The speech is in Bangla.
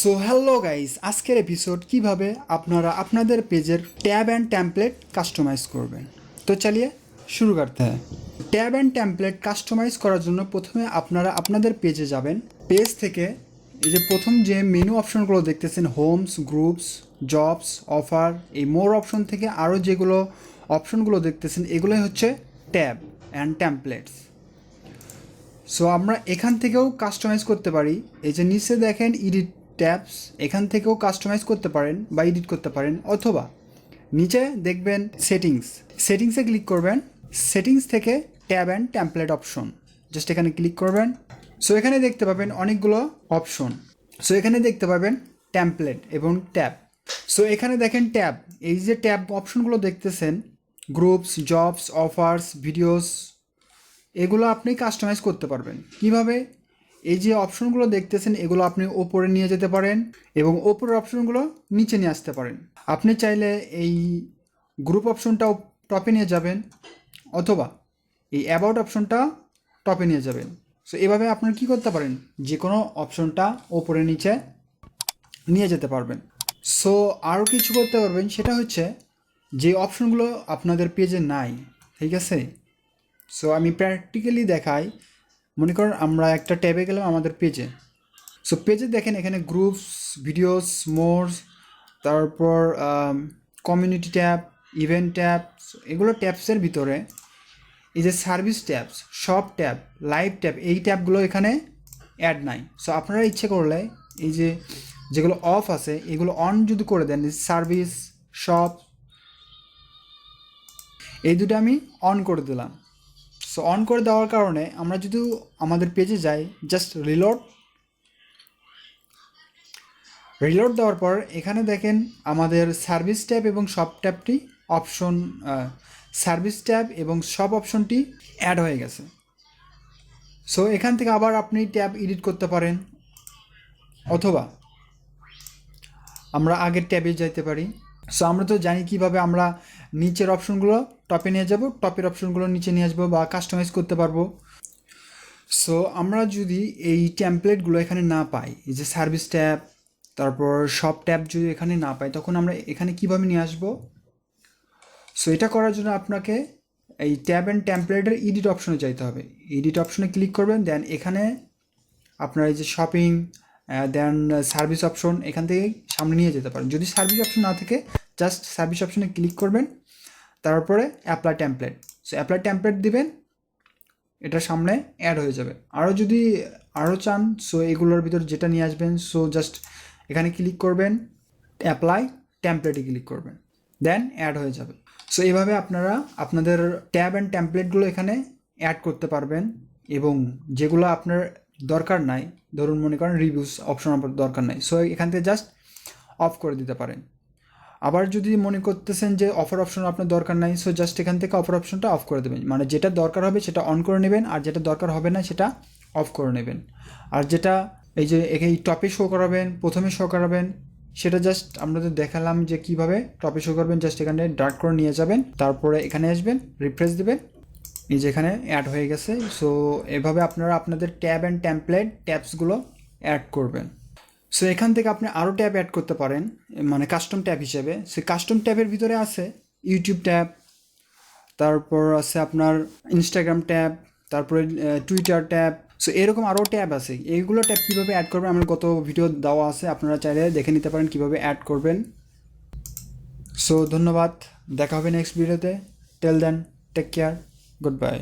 সো হ্যালো গাইস, আজকের এপিসোড কিভাবে আপনারা আপনাদের পেজের ট্যাব অ্যান্ড টেমপ্লেট কাস্টমাইজ করবেন। তো চলিয়ে শুরু করতে হ্যাঁ। ট্যাব অ্যান্ড টেমপ্লেট কাস্টমাইজ করার জন্য প্রথমে আপনারা আপনাদের পেজে যাবেন। পেজ থেকে এই যে প্রথম যে মেনু অপশনগুলো দেখতেছেন, হোমস, গ্রুপস, জবস, অফার, এই মোর অপশন থেকে আরও যেগুলো অপশনগুলো দেখতেছেন এগুলোই হচ্ছে ট্যাব অ্যান্ড টেমপ্লেটস। সো আমরা এখান থেকেও কাস্টমাইজ করতে পারি। এই যে নিচে দেখেন এডিট ট্যাবস, এখান থেকেও কাস্টমাইজ করতে পারেন বা এডিট করতে পারেন, অথবা নিচে দেখবেন সেটিংসে ক্লিক করবেন। সেটিংস থেকে tab and template option, just এখানে ক্লিক করবেন। সো এখানে দেখতে পাবেন অনেকগুলো অপশন। সো এখানে দেখতে পাবেন টেমপ্লেট এবং ট্যাব। সো এখানে দেখেন ট্যাব, এই যে ট্যাব অপশনগুলো দেখতেছেন, গ্রুপস, জবস, অফার্স, ভিডিওস, এগুলো আপনি কাস্টমাইজ করতে পারবেন কিভাবে। এই যে অপশনগুলো দেখতেছেন এগুলো আপনি ওপরে নিয়ে যেতে পারেন এবং ওপরের অপশনগুলো নিচে নিয়ে আসতে পারেন। আপনি চাইলে এই গ্রুপ অপশনটাও টপে নিয়ে যাবেন, অথবা এই অ্যাবাউট অপশনটা টপে নিয়ে যাবেন। সো এভাবে আপনারা কী করতে পারেন, যে কোনো অপশনটা ওপরে নিচে নিয়ে যেতে পারবেন। সো আরও কিছু করতে পারবেন, সেটা হচ্ছে যে অপশনগুলো আপনাদের পেজে নাই, ঠিক আছে। সো আমি প্র্যাকটিক্যালি দেখাই। মনে করেন আমরা একটা ট্যাবে গেলাম আমাদের পেজে। সো পেজে দেখেন এখানে গ্রুপস, ভিডিওস, মোরস, তারপর কমিউনিটি ট্যাব, ইভেন্ট ট্যাব, এগুলো ট্যাবসের ভিতরে এই যে service tabs, shop tab, live tab, এই ট্যাবগুলো এখানে অ্যাড নাই। সো আপনারা ইচ্ছে করলে এই যে যেগুলো অফ আছে এগুলো অন যদি করে দেন, সার্ভিস, শপ, এই দুটো আমি অন করে দিলাম। সো অন করে দেওয়ার কারণে আমরা যদি আমাদের পেজে যাই, জাস্ট রিলোড দেওয়ার পর এখানে দেখেন আমাদের সার্ভিস ট্যাব এবং সব ট্যাবটি অপশন, সার্ভিস ট্যাব এবং সব অপশনটি অ্যাড হয়ে গেছে। সো এখান থেকে আবার আপনি ট্যাব এডিট করতে পারেন, অথবা আমরা আগের ট্যাবে যাইতে পারি। সো আমরা তো জানি কিভাবে আমরা নিচের অপশনগুলো টপে নিয়ে যাব, টপের অপশনগুলো নিচে নিয়ে আসবো বা কাস্টমাইজ করতে পারবো। সো আমরা যদি এই টেমপ্লেটগুলো এখানে না পাই, এই যে সার্ভিস ট্যাব, তারপর সব ট্যাব যদি এখানে না পাই, তখন আমরা এখানে কিভাবে নিয়ে আসবো। সো এটা করার জন্য আপনাকে এই ট্যাব অ্যান্ড টেমপ্লেটের এডিট অপশনে যাইতে হবে। এডিট অপশনে ক্লিক করবেন, দেন এখানে আপনার এই যে শপিং, দেন সার্ভিস অপশন, এখান থেকে সামনে নিয়ে যেতে পারেন। যদি সার্ভিস অপশন না থাকে, জাস্ট সার্ভিস অপশনে ক্লিক করবেন, তারপরে apply template. So apply template দিবেন, এটার সামনে অ্যাড হয়ে যাবে। আরও যদি আরও চান, সো এগুলোর ভিতর যেটা নিয়ে আসবেন, সো জাস্ট এখানে ক্লিক করবেন, অ্যাপ্লাই টেমপ্লেটে ক্লিক করবেন, দেন অ্যাড হয়ে যাবে। সো এইভাবে আপনারা আপনাদের ট্যাব অ্যান্ড টেমপ্লেটগুলো এখানে অ্যাড করতে পারবেন। এবং যেগুলো আপনার দরকার নাই, ধরুন মনে করেন রিভিউস অপশন আপনার দরকার নাই, সো এখান থেকে জাস্ট অফ করে দিতে পারেন। আবার যদি মনে করতেছেন যে অফার অপশন আপনার দরকার নাই, সো জাস্ট এখান থেকে অফার অপশনটা অফ করে দেবেন। মানে যেটা দরকার হবে সেটা অন করে নেবেন, আর যেটা দরকার হবে না সেটা অফ করে নেবেন। আর যেটা এই যে এই টপে শো করাবেন, প্রথমে শো করাবেন, সেটা জাস্ট আমরা তো দেখালাম যে কীভাবে টপে শো করবেন। জাস্ট এখানে ডার্ক করে নিয়ে যাবেন, তারপরে এখানে আসবেন, রিফ্রেশ দেবেন, এই যে এখানে অ্যাড হয়ে গেছে। সো এভাবে আপনারা আপনাদের ট্যাব অ্যান্ড টেমপ্লেট ট্যাবসগুলো অ্যাড করবেন। সো এখান থেকে আপনি আরও ট্যাব অ্যাড করতে পারেন, মানে কাস্টম ট্যাব হিসেবে। সে কাস্টম ট্যাবের ভিতরে আছে ইউটিউব ট্যাব, তারপর আছে আপনার ইনস্টাগ্রাম ট্যাব, তারপরে টুইটার ট্যাব। সো এরকম আরও ট্যাব আছে। এইগুলো ট্যাব কীভাবে অ্যাড করবেন আমার গত ভিডিও দেওয়া আছে, আপনারা চাইলে দেখে নিতে পারেন কীভাবে অ্যাড করবেন। সো ধন্যবাদ, দেখা হবে নেক্সট ভিডিওতে। টেল দেন, টেক কেয়ার, গুড বাই।